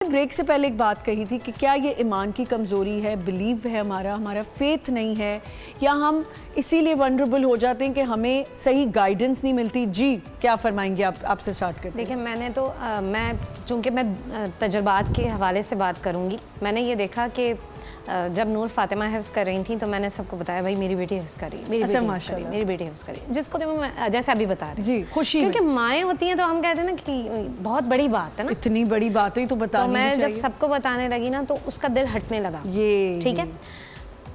Break سے پہلے ایک بات کہی تھی کہ کیا یہ ایمان کی کمزوری ہے، بلیو ہے ہمارا فیتھ نہیں ہے، یا ہم اسی لیے ونڈربل ہو جاتے ہیں کہ ہمیں صحیح گائیڈنس نہیں ملتی؟ جی کیا فرمائیں گے آپ سے سٹارٹ کرتے ہیں؟ دیکھیں میں چونکہ میں تجربات کے حوالے سے بات کروں گی، میں نے یہ دیکھا کہ جب نور فاطمہ حفظ کر رہی تھیں تو میں نے سب کو بتایا بھائی میری بیٹی حفظ کری، میری بیٹی حفظ کری، جس کو جیسے ابھی بتا رہے جی خوشی، کیونکہ مائیں ہوتی ہیں تو ہم کہتے ہیں نا کہ بہت بڑی بات ہے نا، اتنی بڑی بات ہوئی تو بتانی میں جب سب کو بتانے لگی نا تو اس کا دل ہٹنے لگا۔ ٹھیک ہے،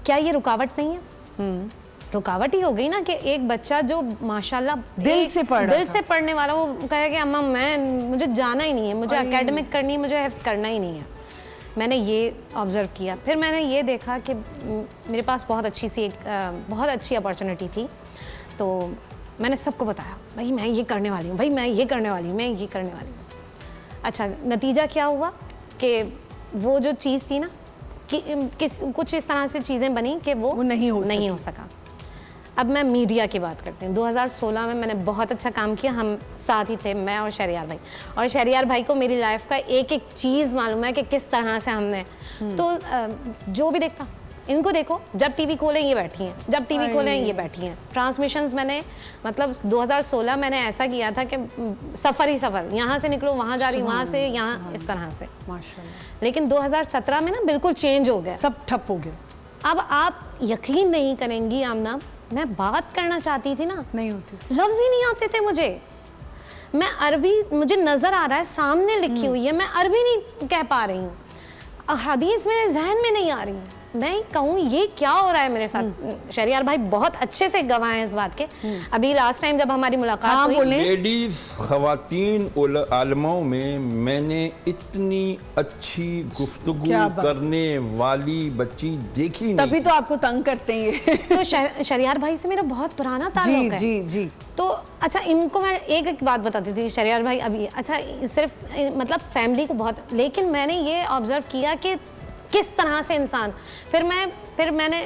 کیا یہ رکاوٹ نہیں ہے؟ رکاوٹ ہی ہو گئی نا کہ ایک بچہ جو ماشاءاللہ دل سے پڑھنے والا وہ کہے کہ اماں مجھے جانا ہی نہیں ہے، مجھے اکیڈمک کرنی ہے، مجھے حفظ کرنا ہی نہیں ہے۔ میں نے یہ آبزرو کیا، پھر میں نے یہ دیکھا کہ میرے پاس بہت اچھی اپارچونیٹی تھی، تو میں نے سب کو بتایا بھائی میں یہ کرنے والی ہوں، بھائی میں یہ کرنے والی ہوں، میں یہ کرنے والی ہوں۔ اچھا نتیجہ کیا ہوا کہ وہ جو چیز تھی نا کہ کچھ اس طرح سے چیزیں بنی کہ وہ نہیں ہو سکا۔ اب میں میڈیا کی بات کرتی ہوں، 2016 میں نے بہت اچھا کام کیا، ہم ساتھ ہی تھے، میں اور شہریار بھائی، اور شہریار بھائی کو میری لائف کا ایک ایک چیز معلوم ہے کہ کس طرح سے ہم نے تو جو بھی دیکھتا ان کو دیکھو، جب ٹی وی کھولیں یہ بیٹھی ہیں، جب ٹی وی کھولیں یہ بیٹھی ہیں۔ ٹرانسمیشنز میں نے مطلب 2016 میں نے ایسا کیا تھا کہ سفر ہی سفر، یہاں سے نکلو وہاں جا رہی، وہاں سے یہاں، اس طرح سے۔ لیکن 2017 میں نا بالکل چینج ہو گیا، سب ٹھپ ہو گیا۔ اب آپ یقین نہیں کریں گی آمنہ، میں بات کرنا چاہتی تھی نا، نہیں ہوتی، لفظ ہی نہیں آتے تھے مجھے۔ میں عربی مجھے نظر آ رہا ہے، سامنے لکھی ہوئی ہے، میں عربی نہیں کہہ پا رہی ہوں، حدیث میرے ذہن میں نہیں آ رہی ہے، میں کہوں یہ کیا ہو رہا ہے میرے ساتھ۔ شہریار بھائی بہت اچھے سے گواہ ہیں اس بات کے۔ ابھی لاسٹ ٹائم جب ہماری ملاقات ہوئی، لیڈیز خواتین عالموں میں نے اتنی اچھی گفتگو کرنے والی بچی دیکھی نہیں، تبھی تو آپ کو تنگ کرتے ہیں۔ تو شہریار بھائی سے میرا بہت پرانا تعلق ہے۔ جی تو اچھا ان کو میں ایک بات بتاتی تھی، شہریار بھائی ابھی اچھا صرف مطلب فیملی کو بہت، لیکن میں نے یہ آبزرو کیا کہ کس طرح سے انسان، پھر میں نے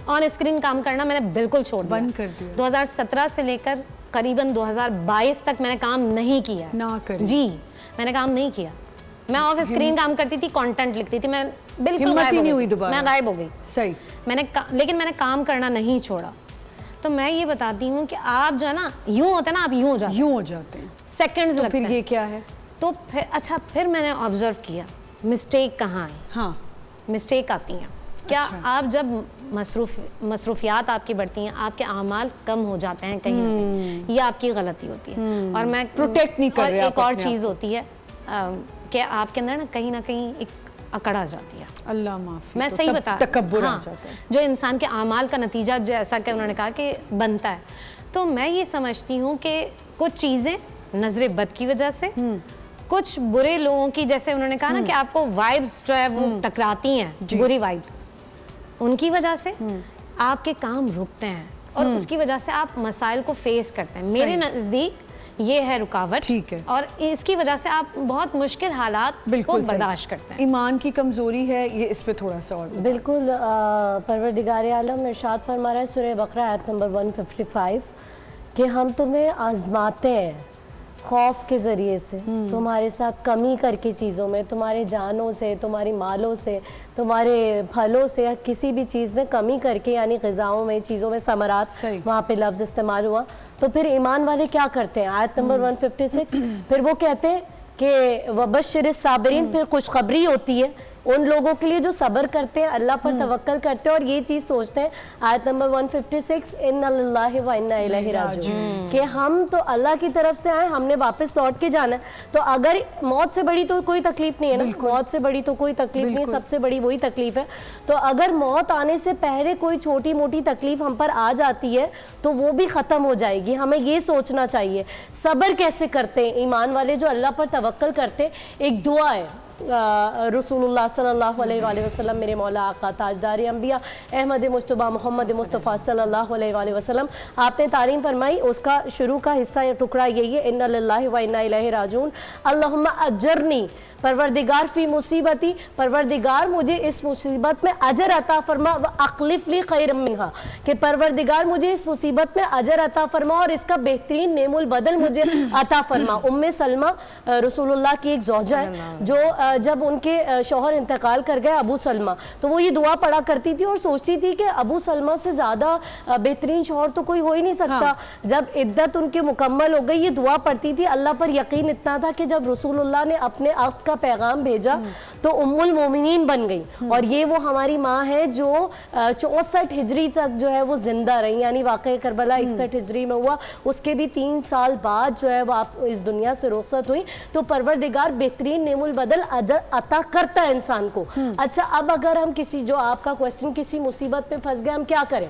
آن اسکرین کام کرنا میں نے بالکل چھوڑ دیا، بند کر دیا۔ 2017 سے لے کر قریباً 2022 تک میں نے کام نہیں کیا، جی میں نے کام نہیں کیا۔ میں آف اسکرین کام کرتی تھی، کانٹینٹ لکھتی تھی، میں بالکل میں غائب ہو گئی، صحیح، لیکن میں نے کام کرنا نہیں چھوڑا۔ تو میں یہ بتاتی ہوں کہ آپ جو ہے نا یوں ہوتے ہیں نا، آپ یوں ہو جاتے ہیں، سیکنڈز لگتے ہیں۔ پھر یہ کیا ہے؟ تو پھر میں نے آبزرو کیا مسٹیک کہاں ہے۔ ہاں مسٹیک آتی ہیں کیا؟ آپ جب مصروفیات آپ کی بڑھتی ہیں، آپ کے اعمال کم ہو جاتے ہیں کہیں نہ کہیں، یہ آپ کی غلطی ہوتی ہے۔ اور میں پروٹیکٹ نہیں کر رہے۔ ایک اور چیز ہوتی ہے کہ آپ کے اندر نا کہیں نہ کہیں ایک اکڑ آ جاتی ہے، اللہ معافی، میں صحیح بتا، تکبر آ جاتا ہے جو انسان کے اعمال کا نتیجہ جیسا کہ انہوں نے کہا کہ بنتا ہے۔ تو میں یہ سمجھتی ہوں کہ کچھ چیزیں نظر بد کی وجہ سے، کچھ برے لوگوں کی، جیسے انہوں نے کہا نا کہ آپ کو وائبس جو ہے وہ ٹکراتی ہیں، بری وائبس، ان کی وجہ سے آپ کے کام رکتے ہیں اور اس کی وجہ سے آپ مسائل کو فیس کرتے ہیں۔ میرے نزدیک یہ ہے رکاوٹ، اور اس کی وجہ سے آپ بہت مشکل حالات کو برداشت کرتے ہیں۔ ایمان کی کمزوری ہے، یہ اس پہ تھوڑا سا اور بالکل۔ پروردگار عالم ارشاد فرما رہا ہے سورہ بقرہ آیت نمبر 155 کہ ہم تمہیں آزماتے ہیں خوف کے ذریعے سے، تمہارے ساتھ کمی کر کے چیزوں میں، تمہارے جانوں سے، تمہاری مالوں سے، تمہارے پھلوں سے، یا کسی بھی چیز میں کمی کر کے، یعنی غذاؤں میں، چیزوں میں، ثمرات، وہاں پہ لفظ استعمال ہوا۔ تو پھر ایمان والے کیا کرتے ہیں؟ آیت نمبر 156، پھر وہ کہتے ہیں کہ وَبَشِّرِ الصَّابِرِينَ، پھر خوشخبری ہوتی ہے ان لوگوں کے لیے جو صبر کرتے ہیں، اللہ پر توکل کرتے ہیں اور یہ چیز سوچتے ہیں۔ آیت نمبر 156، اِنَّ لِلَّهِ وَإِنَّا إِلَيْهِ رَاجِعُونَ، کہ ہم تو اللہ کی طرف سے آئے، ہم نے واپس لوٹ کے جانا ہے۔ تو اگر موت سے بڑی تو کوئی تکلیف نہیں ہے نا، موت سے بڑی تو کوئی تکلیف نہیں، سب سے بڑی وہی تکلیف ہے۔ تو اگر موت آنے سے پہلے کوئی چھوٹی موٹی تکلیف ہم پر آ جاتی ہے تو وہ بھی ختم ہو جائے گی۔ ہمیں یہ سوچنا چاہیے صبر کیسے کرتے ہیں ایمان والے جو اللہ پر توکل کرتے۔ ایک دعا ہے رسول اللہ صلی اللہ علیہ وآلہ وسلم، میرے مولا آقا تاجدار انبیاء احمد مصطفیٰ محمد مصطفیٰ صلی اللہ علیہ وآلہ وسلم، آپ نے تعلیم فرمائی، اس کا شروع کا حصہ یا ٹکڑا یہی ہے، اِنَّ لِلَّهِ وَإِنَّا إِلَيْهِ رَاجِعُونَ، اللہم اجرنی، پروردگار فی مصیبتی، پروردگار مجھے اس مصیبت میں اجر عطا فرما، وَأَخْلِفْ لِي خَيْرًا مِنْهَا، کہ پروردگار مجھے اس مصیبت میں اجر عطا فرما اور اس کا بہترین نعم البدل مجھے عطا فرما۔ ام سلمہ رسول اللہ کی ایک زوجہ ہے جو جب ان کے شوہر انتقال کر گئے ابو سلمہ, تو وہ یہ دعا پڑھا کرتی تھی اور سوچتی تھی کہ ابو سلمہ سے زیادہ بہترین شوہر تو کوئی ہو ہی نہیں سکتا. جب عدت ان کے مکمل ہو گئی یہ دعا پڑھتی تھی, اللہ پر یقین اتنا تھا کہ جب رسول اللہ نے اپنے عقد کا پیغام بھیجا تو ام المومنین بن گئی. اور یہ وہ ہماری ماں ہے جو 64 ہجری تک جو ہے وہ زندہ رہی, یعنی واقعہ کربلا 61 ہجری میں ہوا, اس کے بھی 3 سال بعد جو ہے وہ آپ اس دنیا سے رخصت ہوئی. تو پروردگار بہترین نعم البدل عطا کرتا ہے انسان کو. اچھا, اب اگر ہم کسی, جو آپ کا کویسچن, کسی مصیبت میں پھنس گئے ہم کیا کریں؟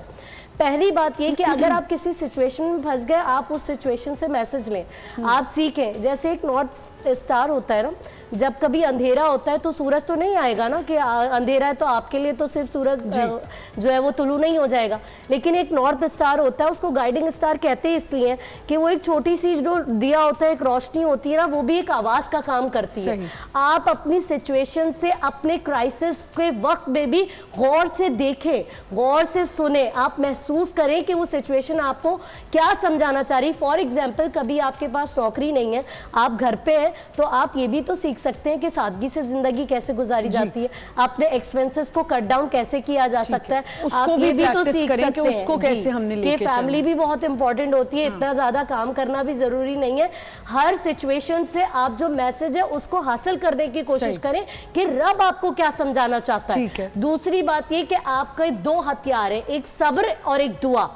پہلی بات یہ کہ اگر آپ کسی سچویشن میں پھنس گئے, آپ اس سچویشن سے میسج لیں, آپ سیکھیں. جیسے ایک نارتھ اسٹار ہوتا ہے نا, جب کبھی اندھیرا ہوتا ہے تو سورج تو نہیں آئے گا نا, کہ اندھیرا ہے تو آپ کے لیے تو صرف سورج جو ہے وہ طلوع نہیں ہو جائے گا. لیکن ایک نارتھ اسٹار ہوتا ہے, اس کو گائیڈنگ اسٹار کہتے ہیں اس لیے کہ وہ ایک چھوٹی سی جو دیا ہوتا ہے, ایک روشنی ہوتی ہے نا, وہ بھی ایک آواز کا کام کرتی ہے. آپ اپنی سچویشن سے, اپنے کرائسس کے وقت میں بھی غور سے دیکھیں, غور سے سنیں, آپ محسوس کریں کہ وہ سچویشن آپ کو کیا سمجھانا چاہ رہی. فار ایگزامپل, کبھی آپ کے پاس نوکری نہیں ہے, آپ گھر پہ ہیں, تو آپ یہ بھی تو سیکھ سکتے ہیں کہ سادگی سے زندگی کیسے گزاری جاتی ہے, اپنے ایکسپینسز کو کٹ ڈاؤن کیسے کیا جا سکتا ہے. آپ یہ بھی تو سیکھ سکتے ہیں کہ فیملی بھی بہت امپورٹنٹ ہوتی ہے, اتنا زیادہ کام کرنا بھی ضروری نہیں ہے. ہر سچویشن سے آپ جو میسج ہے اس کو حاصل کرنے کی کوشش کریں کہ رب آپ کو کیا سمجھانا چاہتا ہے. دوسری بات یہ کہ آپ کے 2 ہتھیار ہیں, ایک صبر اور ایک دعا.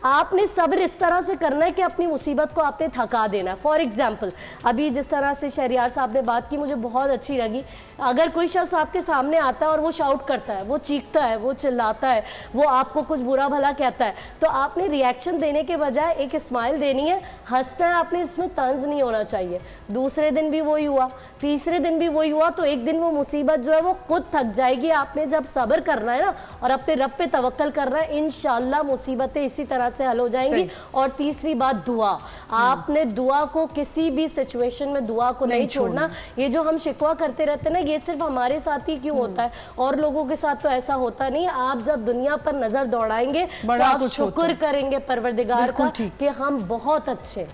آپ نے صبر اس طرح سے کرنا ہے کہ اپنی مصیبت کو آپ نے تھکا دینا ہے. فار ایگزامپل, ابھی جس طرح سے شہریار صاحب نے بات کی مجھے بہت اچھی لگی. اگر کوئی شخص آپ کے سامنے آتا ہے اور وہ شاؤٹ کرتا ہے, وہ چیختا ہے, وہ چلاتا ہے, وہ آپ کو کچھ برا بھلا کہتا ہے, تو آپ نے ریئیکشن دینے کے بجائے ایک اسمائل دینی ہے, ہنسنا ہے. آپ نے اس میں طنز نہیں ہونا چاہیے. دوسرے دن بھی وہی ہوا, تیسرے دن بھی وہی ہوا, تو ایک دن وہ مصیبت جو ہے وہ خود تھک جائے گی. آپ نے جب صبر کرنا ہے نا اور اپنے رب پہ توکل کرنا ہے, انشاءاللہ مصیبتیں اسی طرح سے حل ہو جائیں گی. اور تیسری بات دعا, آپ نے دعا کو کسی بھی سچویشن میں دعا کو نہیں چھوڑنا. یہ جو ہم شکوہ کرتے رہتے ہیں نا, یہ صرف ہمارے ساتھ ہی کیوں ہوتا ہے, اور لوگوں کے ساتھ تو ایسا ہوتا نہیں. آپ جب دنیا پر نظر دوڑائیں گے تو آپ شکر کریں گے پروردگار کا کہ ہم بہت اچھے.